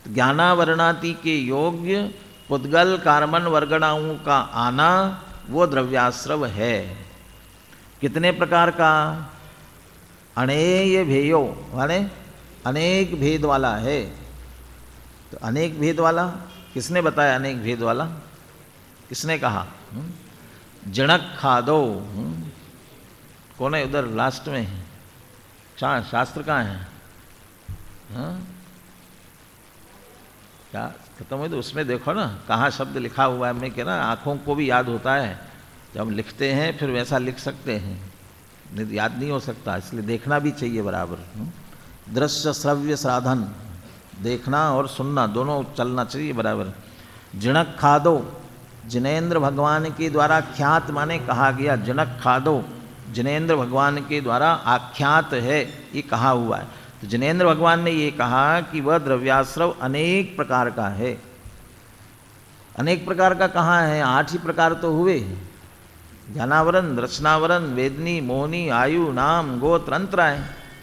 तो ज्ञानावरणादि के योग्य पुद्गल कार्मन वर्गणाओं का आना वो द्रव्याश्रव है। कितने प्रकार का? अनेय भेयो माने अनेक भेद वाला है। तो अनेक भेद वाला किसने बताया? अनेक भेद वाला किसने कहा? जनक खादो। कौन है उधर लास्ट में? शास्त्र कहाँ है? हाँ क्या खत्म हुई? तो उसमें देखो ना कहाँ शब्द लिखा हुआ है। मैं कह रहा आँखों को भी याद होता है, जब हम लिखते हैं फिर वैसा लिख सकते हैं, नहीं याद नहीं हो सकता, इसलिए देखना भी चाहिए बराबर। दृश्य श्रव्य साधन, देखना और सुनना दोनों चलना चाहिए बराबर। जनक खादो, जिनेन्द्र भगवान के द्वारा ख्यात माने कहा गया। जनक खादो जिनेन्द्र भगवान के द्वारा आख्यात है, ये कहा हुआ है। तो जिनेन्द्र भगवान ने ये कहा कि वह द्रव्याश्रव अनेक प्रकार का है। अनेक प्रकार का कहाँ है? 8 ही प्रकार तो हुए, ज्ञानावरण, रचनावरण, वेदनी, मोहनी, आयु, नाम, गोत्र, अंतराय,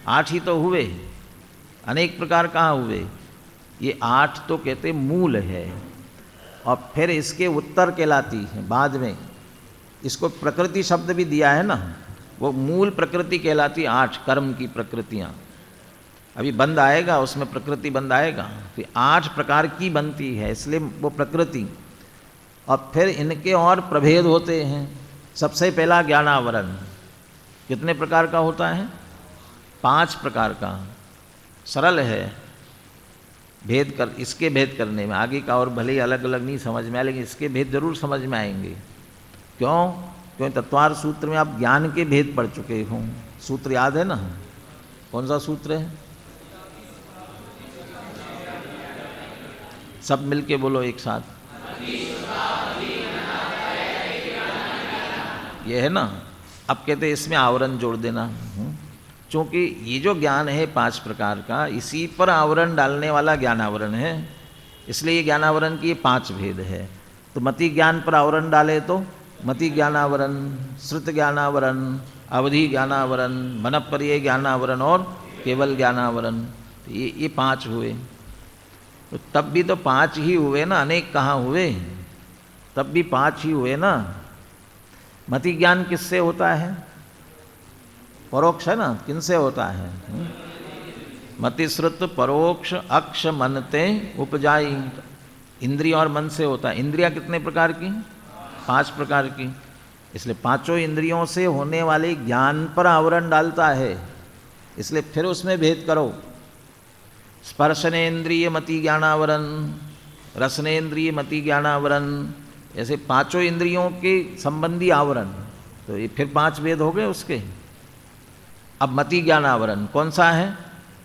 8 ही तो हुए। अनेक प्रकार कहाँ हुए? ये 8 तो कहते मूल है, और फिर इसके उत्तर कहलाती है बाद में। इसको प्रकृति शब्द भी दिया है ना, वो मूल प्रकृति कहलाती 8 कर्म की प्रकृतियाँ। अभी बंद आएगा, उसमें प्रकृति बंद आएगा, तो 8 प्रकार की बनती है, इसलिए वो प्रकृति। और फिर इनके और प्रभेद होते हैं। सबसे पहला ज्ञानावरण कितने प्रकार का होता है? 5 प्रकार का। सरल है भेद कर, इसके भेद करने में। आगे का और भले ही अलग अलग नहीं समझ में आए, लेकिन इसके भेद जरूर समझ में आएंगे। क्यों? क्योंकि तत्वार सूत्र में आप ज्ञान के भेद पढ़ चुके हों। सूत्र याद है ना? कौन सा सूत्र है? सब मिलके बोलो एक साथ। ये है ना? अब कहते हैं इसमें आवरण जोड़ देना, क्योंकि ये जो ज्ञान है 5 प्रकार का, इसी पर आवरण डालने वाला ज्ञानावरण है, इसलिए ये ज्ञानावरण की 5 भेद है। तो मति ज्ञान पर आवरण डाले तो मति ज्ञानावरण, श्रुत ज्ञानावरण, अवधि ज्ञानावरण, मनःपर्यय ज्ञानावरण और केवल ज्ञानावरण, तो ये 5 हुए। तो तब भी तो 5 ही हुए ना, अनेक कहाँ हुए? तब भी 5 ही हुए ना। मति ज्ञान किससे होता है? परोक्ष है ना, किनसे होता है? मति श्रुत परोक्ष अक्ष मनते उपजाई, इंद्रिय और मन से होता है। इंद्रियां कितने प्रकार की? 5 प्रकार की। इसलिए 5 इंद्रियों से होने वाले ज्ञान पर आवरण डालता है, इसलिए फिर उसमें भेद करो। स्पर्शनेन्द्रिय मति ज्ञानावरण, रसनेन्द्रिय मति ज्ञानावरण, ऐसे 5 इंद्रियों के संबंधी आवरण। तो ये फिर 5 भेद हो गए उसके। अब मति ज्ञानावरण कौन सा है?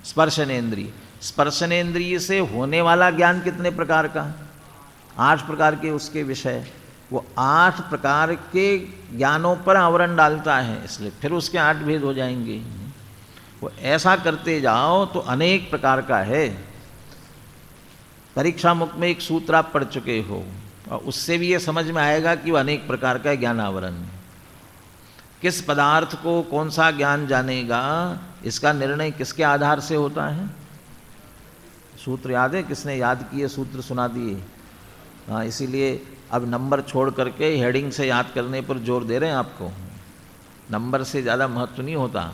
स्पर्शनेन्द्रिय। स्पर्शनेन्द्रिय से होने वाला ज्ञान कितने प्रकार का? 8 प्रकार के उसके विषय। वो 8 प्रकार के ज्ञानों पर आवरण डालता है, इसलिए फिर उसके 8 भेद हो जाएंगे। वो ऐसा करते जाओ तो अनेक प्रकार का है। परीक्षा मुख में एक सूत्र आप पढ़ चुके हो, और उससे भी ये समझ में आएगा कि वो अनेक प्रकार का ज्ञानावरण। किस पदार्थ को कौन सा ज्ञान जानेगा, इसका निर्णय किसके आधार से होता है? सूत्र याद है? किसने याद किए सूत्र सुना दिए? हाँ, इसीलिए अब नंबर छोड़ करके हेडिंग से याद करने पर जोर दे रहे हैं आपको। नंबर से ज़्यादा महत्व नहीं होता,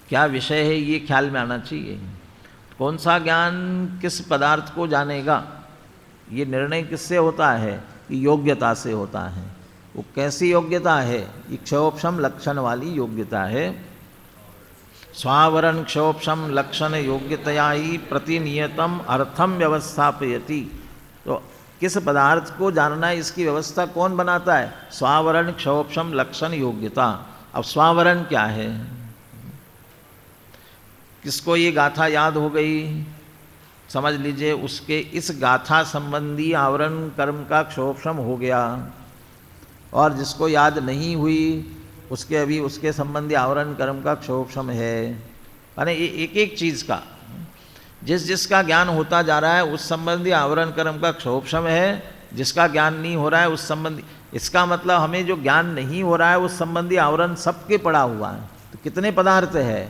क्या विषय है ये ख्याल में आना चाहिए। कौन सा ज्ञान किस पदार्थ को जानेगा, ये निर्णय किससे होता है? योग्यता से होता है। वो कैसी योग्यता है? इक्षोपशम लक्षण वाली योग्यता है। स्वावरण क्षोभम लक्षण योग्यतया ही प्रतिनियतम अर्थम व्यवस्थापयति। तो किस पदार्थ को जानना है, इसकी व्यवस्था कौन बनाता है? स्वावरण क्षोभम लक्षण योग्यता। अब स्वावरण क्या है? किसको ये गाथा याद हो गई, समझ लीजिए उसके इस गाथा संबंधी आवरण कर्म का क्षोभम हो गया, और जिसको याद नहीं हुई उसके अभी उसके संबंधी आवरण कर्म का क्षोभम है। यानी एक एक चीज़ का जिसका ज्ञान होता जा रहा है उस संबंधी आवरण कर्म का क्षोभम है, जिसका ज्ञान नहीं हो रहा है उस संबंधी, इसका मतलब हमें जो ज्ञान नहीं हो रहा है उस संबंधी आवरण सबके पड़ा हुआ है। तो कितने पदार्थ है,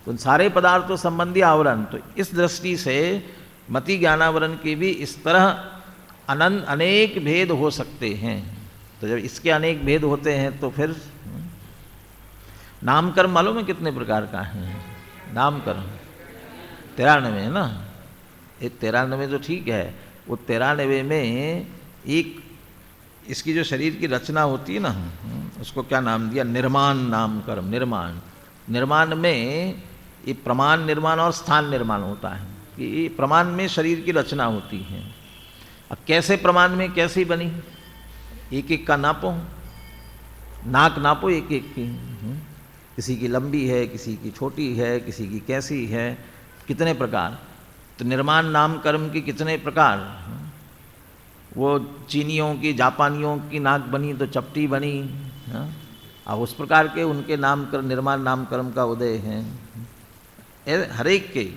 तो उन सारे पदार्थों संबंधी आवरण। तो इस दृष्टि से मति ज्ञानावरण के भी इस तरह अनेक भेद हो सकते हैं। तो जब इसके अनेक भेद होते हैं तो फिर नामकर्म मालूम है कितने प्रकार का है? नामकर्म 93 है ना। ये 93 तो ठीक है, वो 93 में एक इसकी जो शरीर की रचना होती है ना, उसको क्या नाम दिया? निर्माण नामकर्म। निर्माण में ये प्रमाण निर्माण और स्थान निर्माण होता है कि प्रमाण में शरीर की रचना होती है। अब कैसे प्रमाण में कैसी बनी? एक एक का नापो, नाक नापो एक एक की, किसी की लंबी है, किसी की छोटी है, किसी की कैसी है, कितने प्रकार। तो निर्माण नामकर्म की कितने प्रकार। वो चीनियों की जापानियों की नाक बनी तो चपटी बनी, अब उस प्रकार के उनके नामकर्म निर्माण नामकर्म का उदय है। हर एक के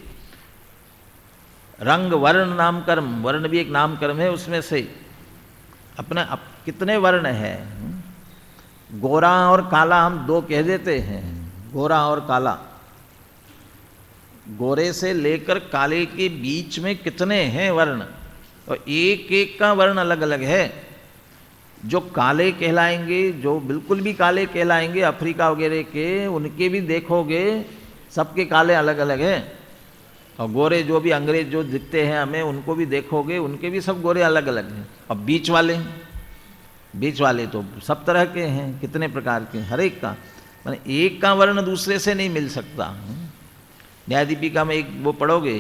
रंग वर्ण नामकर्म, वर्ण भी एक नामकर्म है, उसमें से अपने कितने वर्ण है। गोरा और काला हम दो कह देते हैं, गोरा और काला। गोरे से लेकर काले के बीच में कितने हैं वर्ण, और एक एक का वर्ण अलग अलग है। जो काले कहलाएंगे, जो बिल्कुल भी काले कहलाएंगे अफ्रीका वगैरह के, उनके भी देखोगे सबके काले अलग अलग हैं। और गोरे जो भी अंग्रेज जो दिखते हैं हमें, उनको भी देखोगे उनके भी सब गोरे अलग अलग हैं। अब बीच वाले तो सब तरह के हैं, कितने प्रकार के, हर एक का। माने एक का वर्ण दूसरे से नहीं मिल सकता। न्यायदीपिका में एक वो पढ़ोगे,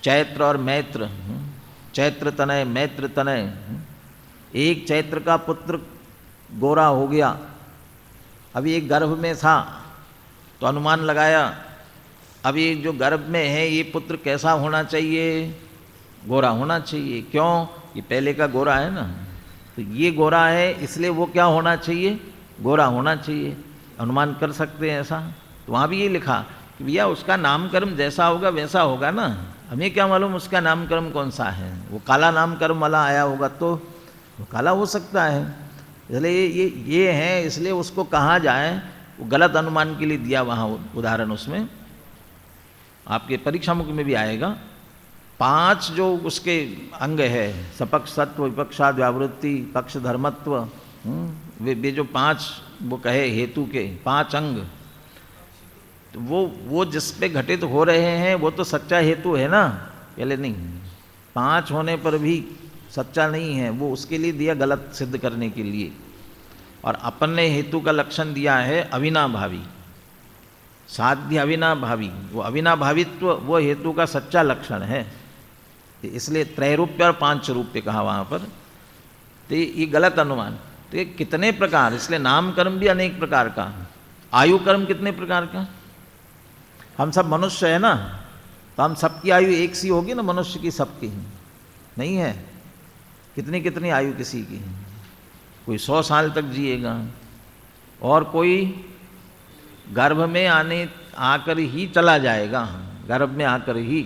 चैत्र और मैत्र, चैत्र तनय मैत्र तनय। एक चैत्र का पुत्र गोरा हो गया, अभी एक गर्भ में था तो अनुमान लगाया, अभी जो गर्भ में है ये पुत्र कैसा होना चाहिए? गोरा होना चाहिए। क्यों? ये पहले का गोरा है ना, तो ये गोरा है इसलिए वो क्या होना चाहिए? गोरा होना चाहिए। अनुमान कर सकते हैं ऐसा। तो वहाँ भी ये लिखा कि भैया उसका नामकर्म जैसा होगा वैसा होगा ना, हमें क्या मालूम उसका नामकर्म कौन सा है। वो काला नामकर्म वाला आया होगा तो वो काला हो सकता है, इसलिए ये है, इसलिए उसको कहा जाए। वो गलत अनुमान के लिए दिया वहाँ उदाहरण, उसमें आपके परीक्षा मुख में भी आएगा। 5 जो उसके अंग है, सपक्ष सत्व विपक्षाद व्यावृत्ति पक्ष धर्मत्व, वे जो 5 वो कहे हेतु के 5 अंग, तो वो जिस पे घटित हो रहे हैं वो तो सच्चा हेतु है ना, पहले नहीं। 5 होने पर भी सच्चा नहीं है, वो उसके लिए दिया गलत सिद्ध करने के लिए। और अपन ने हेतु का लक्षण दिया है अविनाभावी, साध्य अविनाभावी। वो अविनाभावित्व वो हेतु का सच्चा लक्षण है, इसलिए त्रैरूप्य और 5 रूप्य कहा वहाँ पर। तो ये गलत अनुमान। तो ये कितने प्रकार, इसलिए नामकर्म भी अनेक प्रकार का। आयु कर्म कितने प्रकार का? हम सब मनुष्य है ना, तो हम सबकी आयु एक सी होगी ना, मनुष्य की सबकी नहीं है। कितनी कितनी आयु किसी की, कोई 100 साल तक जिएगा, और कोई गर्भ में आकर ही चला जाएगा। गर्भ में आकर ही,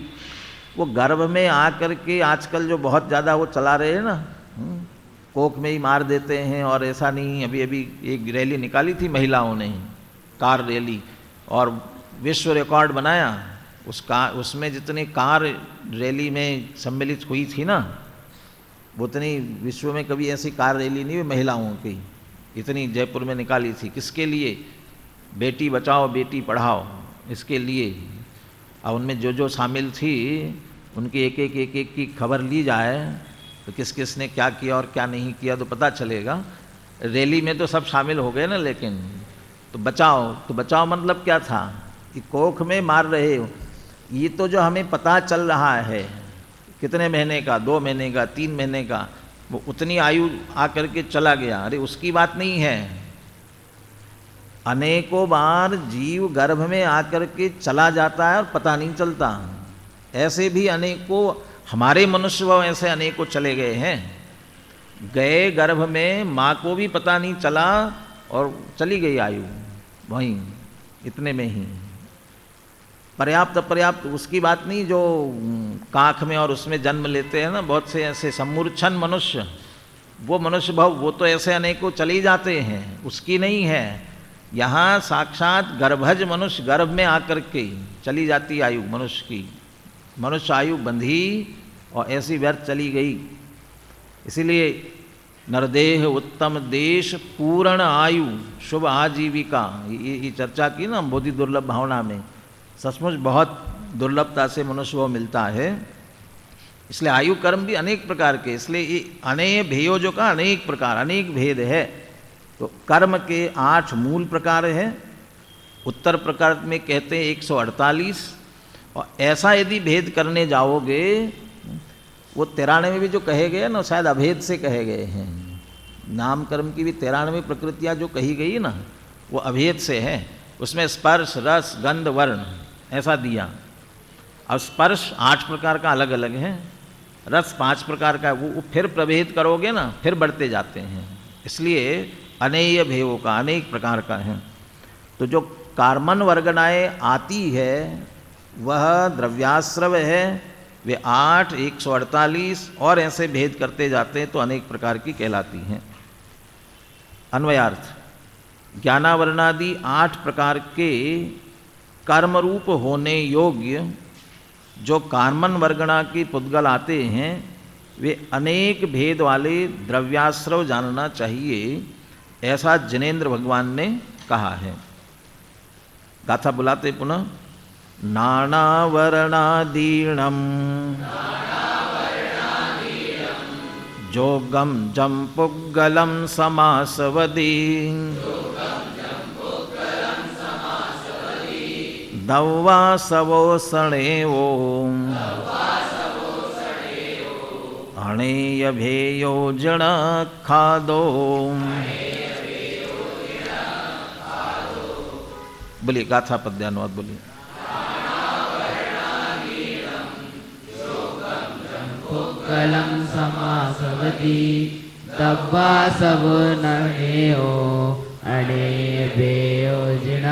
वो गर्भ में आकर के आजकल जो बहुत ज़्यादा वो चला रहे हैं ना, कोख में ही मार देते हैं। और ऐसा नहीं, अभी एक रैली निकाली थी महिलाओं ने, कार रैली, और विश्व रिकॉर्ड बनाया। उसमें जितनी कार रैली में सम्मिलित हुई थी ना, उतनी विश्व में कभी ऐसी कार रैली नहीं हुई महिलाओं की, इतनी जयपुर में निकाली थी। किसके लिए? बेटी बचाओ बेटी पढ़ाओ, इसके लिए। और उनमें जो शामिल थी उनकी एक एक की खबर ली जाए तो किस किस ने क्या किया और क्या नहीं किया तो पता चलेगा। रैली में तो सब शामिल हो गए ना, लेकिन तो बचाओ मतलब क्या था? कि कोख में मार रहे हो, ये तो जो हमें पता चल रहा है कितने महीने का, 2 महीने का, 3 महीने का, वो उतनी आयु आकर के चला गया, अरे उसकी बात नहीं है। अनेकों बार जीव गर्भ में आकर के चला जाता है और पता नहीं चलता। ऐसे भी अनेकों हमारे मनुष्य भाव ऐसे अनेकों चले गए हैं, गए गर्भ में, माँ को भी पता नहीं चला और चली गई आयु वहीं इतने में ही। पर्याप्त उसकी बात नहीं, जो काख में और उसमें जन्म लेते हैं ना बहुत से ऐसे सम्मूर्छन मनुष्य, वो मनुष्य भाव वो तो ऐसे अनेकों चले जाते हैं, उसकी नहीं है। यहाँ साक्षात गर्भज मनुष्य गर्भ में आकर के चली जाती आयु मनुष्य की, मनुष्य आयु बंधी और ऐसी व्यर्थ चली गई। इसीलिए नरदेह उत्तम देश पूर्ण आयु शुभ आजीविका, ये चर्चा की ना बोधि दुर्लभ भावना में, सचमुच बहुत दुर्लभता से मनुष्य को मिलता है। इसलिए आयु कर्म भी अनेक प्रकार के, इसलिए ये अनेक भेयोजों का अनेक प्रकार, अनेक भेद है। तो कर्म के 8 मूल प्रकार है, उत्तर प्रकार में कहते हैं 148, और ऐसा यदि भेद करने जाओगे, वो 93 भी जो कहे गए ना शायद अभेद से कहे गए हैं। नाम कर्म की भी 93 प्रकृतियाँ जो कही गई ना वो अभेद से है। उसमें स्पर्श रस गंध वर्ण ऐसा दिया। अब स्पर्श 8 प्रकार का अलग अलग है, रस 5 प्रकार का, वो फिर प्रभेद करोगे ना फिर बढ़ते जाते हैं। इसलिए अनेय भेयों का अनेक प्रकार का है। तो जो कार्मन वर्गनाएँ आती है वह द्रव्याश्रव है, वे 8, 148 और ऐसे भेद करते जाते हैं तो अनेक प्रकार की कहलाती हैं। अन्वयार्थ, ज्ञानावरणादि 8 प्रकार के कर्मरूप होने योग्य जो कार्मन वर्गणा की पुद्गल आते हैं, वे अनेक भेद वाले द्रव्याश्रव जानना चाहिए, ऐसा जिनेन्द्र भगवान ने कहा है। गाथा बुलाते पुनः, नानावर्णादीणं जोगम जम पुग्गलम समासवदी दव्वासवोसणेवो अणेय भेयो जण खादो। बोलिए गाथा पद्यानुवाद बोलिए। पुग्गलं समासवती दव्वासवोसणेवो अणेय भेयो जण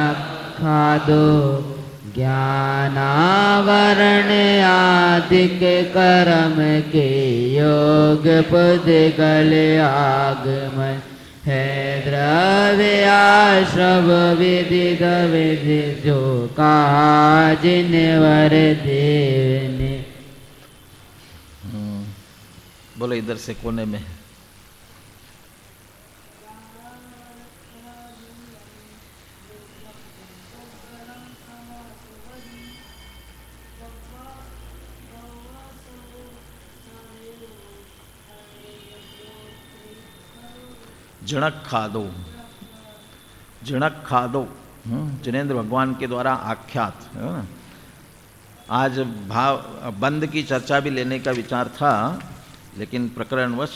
खादो। ज्ञानावरण आदिक कर्म के योग पुद्गल आगमन है, द्रव्य आश्रव विदित विधि जो कहा जिनवर देव ने। बोलो इधर से कोने में। जिणक खादो, जिणक खादो जिनेन्द्र भगवान के द्वारा आख्यात। आज भाव बंद की चर्चा भी लेने का विचार था, लेकिन प्रकरणवश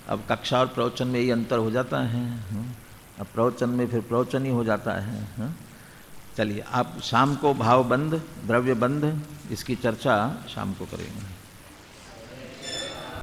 अब कक्षा और प्रवचन में ही अंतर हो जाता है। अब प्रवचन में फिर प्रवचन ही हो जाता है। चलिए आप शाम को भाव बंद द्रव्य बंद इसकी चर्चा शाम को करेंगे।